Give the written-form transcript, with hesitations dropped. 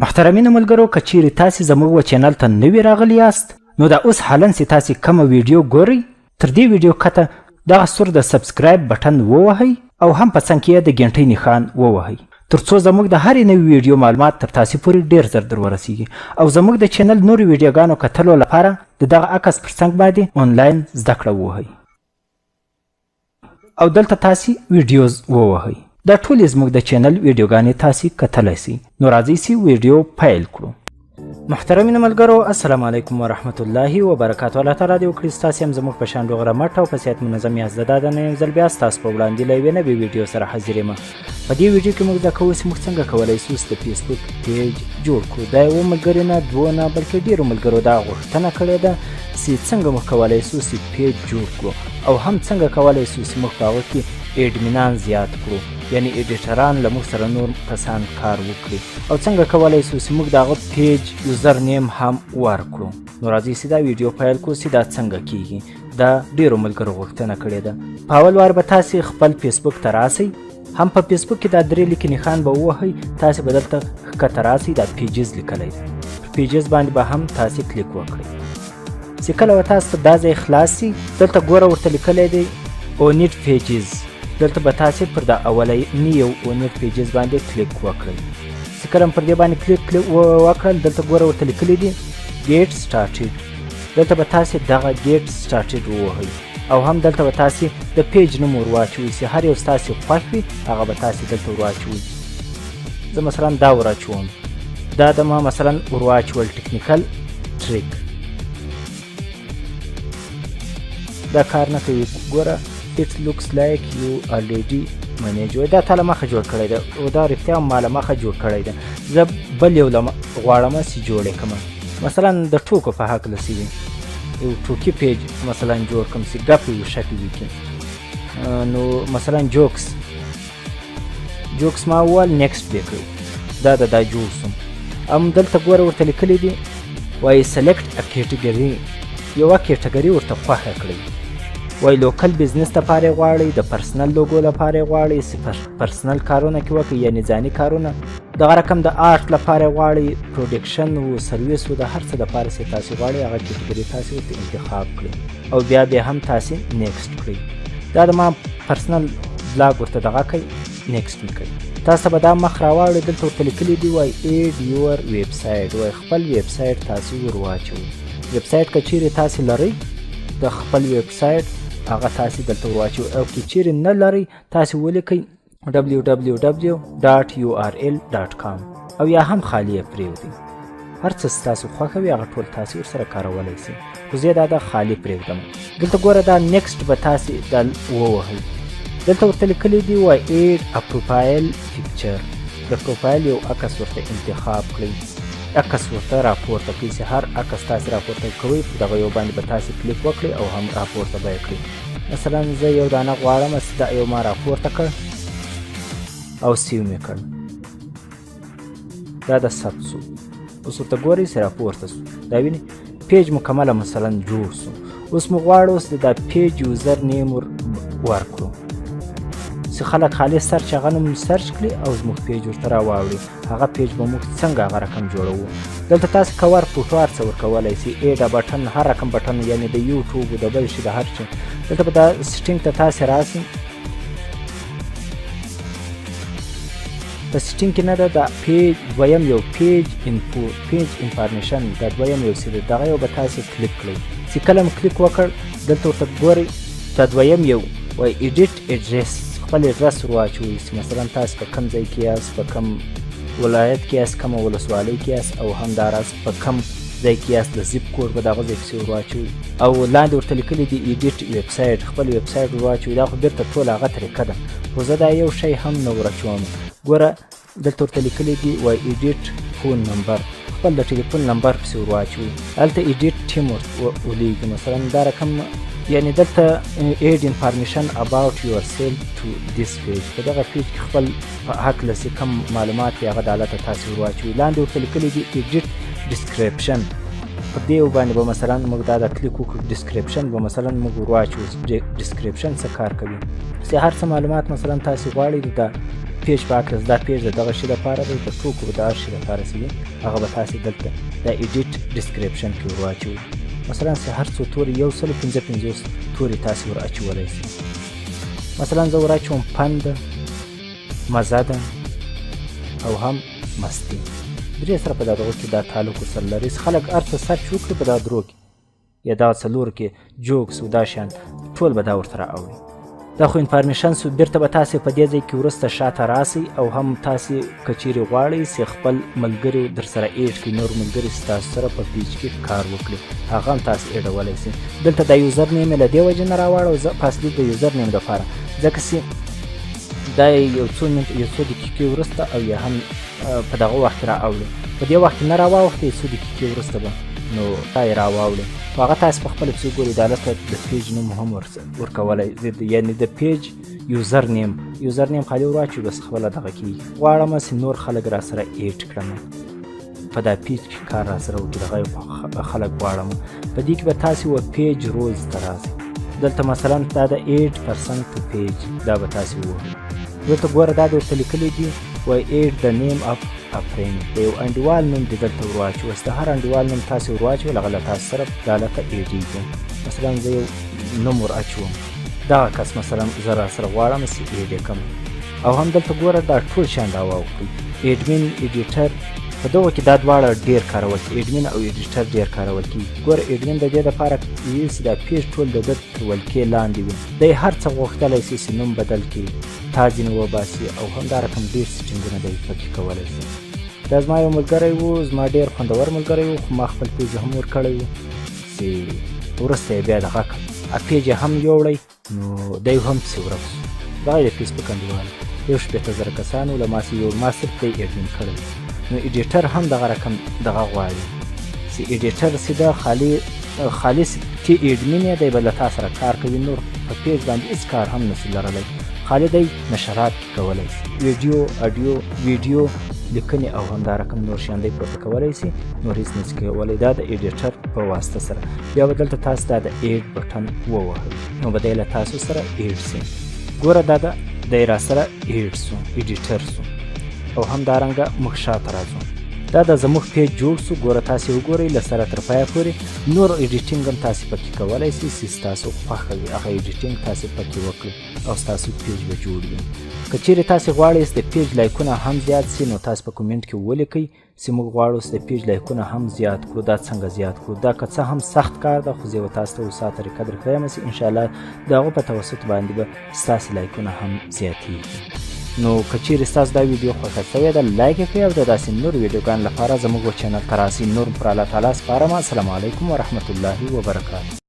محترمینو ملګرو، که چیرې تاسې زموږ چینل ته نوي راغلي یاست نو دا اوس حالا چې تاسې کومه ویډیو ګورئ تر دې ویډیو کته دغه سور د سبسکرایب بټن ووهئ او هم په څنګ کې یې د ګنټۍ نښان ووهئ تر څو زموږ د هرې نوې ویډیو معلومات تر تاسې پورې ډېر زر در ورسیږي او زموږ د چینل نورو ویډیوګانو کتلو لپاره د دغه عکس پر څنګ باندې آنلاین زده کړه ووهئ او دلته تاسې ویډیوز ووهئ. دا ټولې زموږ د چینل ویډیوګانې تاسې کتلی سئ. نو راځئ چې ویډیو پیل کړو. محترمینو ملګرو، السلام علیکم ورحمت الله وبرکاتو. الله تعالی دې وکړي ستاسې هم زموږ په شان ډوغره مټ او په صحت منظم یاست. د دا نه یو ځل بیا ستاسو په وړاندې له یوې نوې ویډیو سره حاضر یم. په دې ویډیو کې موږ زده کوو چې موږ څنګه کولی شو د فیسبوک پیج جوړ کړو. دا یو ملګري نه دوه نه بلکې ډېرو ملګرو دا غوښتنه کړې ده چې څنګه موږ کولی شو چې پیج جوړ کړو او هم څنګه کولی شو چې موږ په هغه کې ایډمینان زیات کړو، یعنی ایډیټران له موږ سره نور کسان کار وکړي او څنګه کولی شو چې موږ د هغه پیج یوزر نیم هم ورکړو. نو راځئ چې دا ویډیو پیل کړو چې دا څنګه کیږي. دا ډېرو ملګرو غوښتنه کړې ده. په اول وار به تاسې خپل فیسبوک ته راسئ. هم په فیسبوک کې دا درې لیکې نښان به ووهئ. تاسې به دلته ښکته راسئ، دا پیجز لیکلی دی. په پیجز باندې به هم تاسې کلیک وکړئ. چې کله به تاسو ته دا ځای خلاص شي دلته ګوره ورته لیکلی دی اونیډ پیجز. دلته به تاسې پر د اولني یو اونیډ پیجز باندې کلیک وکړئ. چې کله پر دې باندې کلیک وکړل دلته ګوره ورته لیکلی دی ګیټ سټارټډ. دلته به تاسې دغه ګیټ سټارټډ ووهئ او هم دلته به تاسې د پیج نوم ور واچوئ چې هر یو ستاسې خوښ وي هغه به تاسې دلته ور واچوئ. زه مثلا دا ور اچوم. دا د ما مثلا ور واچول ټکنیکل ټریک. دا کار نه کوي. ګوره it looks like you already manage. دا تا له مخه جوړ کړی ده او دا رښتیا هم ما له مخه جوړ کړی ده. زه بل یو غواړم چې جوړ یې کړم. مثلا د ټوکو په هکله چې وي یو ټوکي پیج مثلا جوړ کړم چې ګپې وشکې وکړي. نو مثلا جوکس ما وویل نیکسټ دې کړئ. دا جوړ سوم. هم دلته ګوره ورته لیکلی دي وایي سلیکټ ا کیټګري. یوه کیټګري ورته خوښه کړئ. وای لوکل بزنس لپاره غواړئ، د پرسنل لوګو لپاره غواړئ، پرسنل کارونه کې وکړئ یعنی ځاني کارونه. دغه رقم د آرټ لپاره غواړئ، پروډکشن و سرویس و د هر څه دپاره چې تاسې غواړئ هغه کیټګري تاسې ورته انتخاب کړئ او بیا هم تاسې نیکسټ کړئ. دا د ما پرسنل بلاګ ورته دغه کوئ نیکسټ مې کوئ. تاسو به دا مخ راواړئ. دلته ورته لیکلی دي وای ایډ یور ویب سایټ. وای خپل ویب سایټ تاسې ور واچوئ. ویب سایټ که چیرې تاسې لرئ د خپل ویب سایټ هغه تاسې دلته ور واچوئ او که چیرې نه لرئ تاسې ولیکئ www.url.com او یا هم خالي یې پرېږدئ. هر څه ستاسو خوښه وي هغه ټول تاسې ورسره کارولی شئ. خو زه دا خالي پرېږدم. دلته ګوره دا نیکسټ به تاسې دا ووهئ. دلته ورته لیکلی دي وای ایډ ا پروفایل پکچر. د پروفایل یو عکس ورته انتخاب کړئ. عکس ورته راپورته کړئ چې هر عکس تاسې راپورته کوئ په دغه یو باندې به تاسې کلیک وکړئ او هم راپورته به یې کړئ. مثلا زه یو دانه غواړم چې دا یو ما راپورته کړ او سیو مې کړ. دا د ثبت شو. اوس ورته ګورئ چې راپورته شو. دا وینئ پیج مکمله مثلا جوړ شو. اوس موږ غواړو چې دا پیج یوزر نیم ورکړو چې خلک خالي سرچ هغه نوم سرچ کړي او زموږ پیج ورته راواوړي. هغه پیج به موږ څنګه هغه رقم جوړوو. دلته تاسې کور فوټو هر څه ورکولی شئ. ایډه بټن هر رقم بټن یعنې د یوټیوب د بل شي د هر څه. دلته به دا سیټینګ ته تاسې راسئ. په سیټینګ کې نه ده دا پیج دویم یو پیج انفو پیج انفارمیشن دا دویم یو څه دی. دغه یو به تاسې کلیک کړئ. چې کله مو کلیک وکړ دلته ورته ګورئ دا دویم یو وایي ایډیټ اډرس. خپل اډرس ور واچوئ چې مثلا تاسې په کوم ځای کې یاست، په کوم ولایت کې یاست، کومه ولسوالۍ کې یاست او همداراز په کوم ځای کې یاست د زیپ کوډ به دغه ځای پسې ور واچوئ. او لاندې ورته لیکلی دي ایډیټ ویب سایټ. خپل ویب سایټ ور واچوئ. دا خو بېرته ټوله هغه طریقه ده خو زه دا یو شی هم نه ور اچوم. ګوره دلته ورته لیکلی دي وای ایډیټ فون نمبر. خپل د ټلیفون نمبر پسې ور واچوئ. هلته ایډیټ ټیم ولیږي مثلا دا رقم یعنی دلته ایډ انفارمیشن اباوټ یور سیلف ټو دیس پیج. په دغه پیج کې خپل په هکله چې کوم معلومات وي هغه د هلته تاسې ور واچوئ. لاندې ورته لیکلی دي ایډیټ ډسکریپشن. په دې باندې به مثلا موږ دا د کلیک وکړو ډسکریپشن به مثلا موږ ورواچو ډسکریپشن څه کار کوي چې هر څه معلومات مثلا تاسو غواړئ د پیج په اکرز دا پیج د دغه شي لپاره دی د ټوکو د هر شي لپاره چې هغه به تاسو دلته د ایډیټ ډسکریپشن کې ورواچوئ مثلا چې هر څو توري 155 توري تاسو ور اچولی شئ مثلا زه ور اچوم پند مزه ده او هم مستی درې سره په دا دغو کې دا تعلق ورسره لري خلک هر څه سرچ وکړي په دا درو کې یا دا څلور کې جوکس او دا شیان ټول به دا ورسره اوري دا خو انفارمیشن سو بیرته به تاسې په دې ځای کې وروسته شاته راسئ او هم تاسې که چیرې غواړئ چې خپل ملګري در سره ایډ کړي نور ملګري ستاسو سره په پیج کې کار وکړي هغه هم تاسې ایډولی شئ دلته دا یوزر نیم یې له دې وجې نه راواړو زه فاصلې د یوزر نیم دپاره ځکه چې دا یو څو دقیقې وروسته او یا هم په دغه وخت کې رااوړي په دې وخت کې نه راواوښتې یو څو دقیقې وروسته به نو دا یې راواوړي خو هغه تاسې په خپله پسې ګورئ دا هلته د پیج نوم هم ورکولی یعنې د پیج یوزر نیم خالي ورواچوي بس خپله دغه کېږي غواړم چې نور خلک را سره ایډ کړم په دا پیج کې کار را سره وکړي دغه خلک غواړم په دې کې به تاسې و پیج روز ته راسئ دلته مثلا دا د 8% to page دا به تاسې ووهئ دلته ګوره دا د ورته لیکلی دي وایي ایډ د نیم اف افرین د یو انډیوال نوم دې دلته ورواچوي اوس د هر انډیوال نوم تاسې ورواچوئ هغه له تاسو سره دا لکه ایډي دی مثلا زه یو نوم ور اچوم دغه کس مثلا زه را سره غواړم چې ایډ یې کړم او هم دلته ګوره دا ټول شیان راواوښتئ ایډمین ایډیټر په دغو کې دا دواړه ډېر کارول کېږي ایډمین او ایډیټر ډېر کارول کېږي ګوره ایډمین د دې دپاره وي چې دا پیج ټول د ده تر ولکې لاندې وي دی هر څه غوښتلی شي چې نوم بدل کړي تا ځینې وباسي او هم دا رقم ډېر سیټینګونه دی پکې کولی شي دا زما یو ملګری و زما ډېر خوندور ملګری و خو ما خپل پیج هم ورکړی و چې وروسته یې بیا دغه کړ پیج یې هم یوړی نو دی هم پسې ورک شو دغه یې د فیسبوک انډیوال 160,000 کسانو له ما صرف دی ایډمین کړی نو ایډیټر هم دغه رقم دغه غواړي چې ایډیټر چې دا خالص چې ایډمین یې دی به له تا سره کار کوي نور په پیج باندې هېڅ کار هم نشي لرلی خالي دی نشرات کولی شي ویډیو اډیو ویډیو لیکنې او هم دا رقم نور شیان دی پورته کولی شي نور هېڅ نشي کولی دا د ایډیټر په واسطه سره بیا به دلته تاسو دا د ایډ بټن ووهئ نو به دی له تاسو سره ایډ شي ګوره دا دی را سره ایډ شو ایډیټر شو او هم دارنګه موږ شاته راځو دا د زموږ پیج جوړ سو ګوره تاسې وګورئ له سره تر پایه پورې نور ایډیټینګ هم تاسې پکې کولی شئ چې ستاسو خوښه وي هغه ایډیټینګ تاسې پکې وکړئ او ستاسو پیج به جوړ وي که چیرې تاسې غواړئ چې د پیج لایکونه هم زیات سي نو تاسې په کومنټ کې ولیکئ چې موږ غواړو چې د پیج لایکونه هم زیات کړو دا څنګه زیات کړو دا که څه هم سخت کار ده خو زه به تاسو ته اوسا طریقه درښیم چې انشاءالله د هغو په توسط باندې به ستاسې لایکونه هم زیاتېږي نو که چیرې ستاسو دا ویډیو خوښه شوې ده لایک یې کړئ او د داسې نورو ویډیوګانو لپاره زموږ چینل ته راسئ نور پر الله تعالی سپارم السلام علیکم ورحمة الله وبرکاته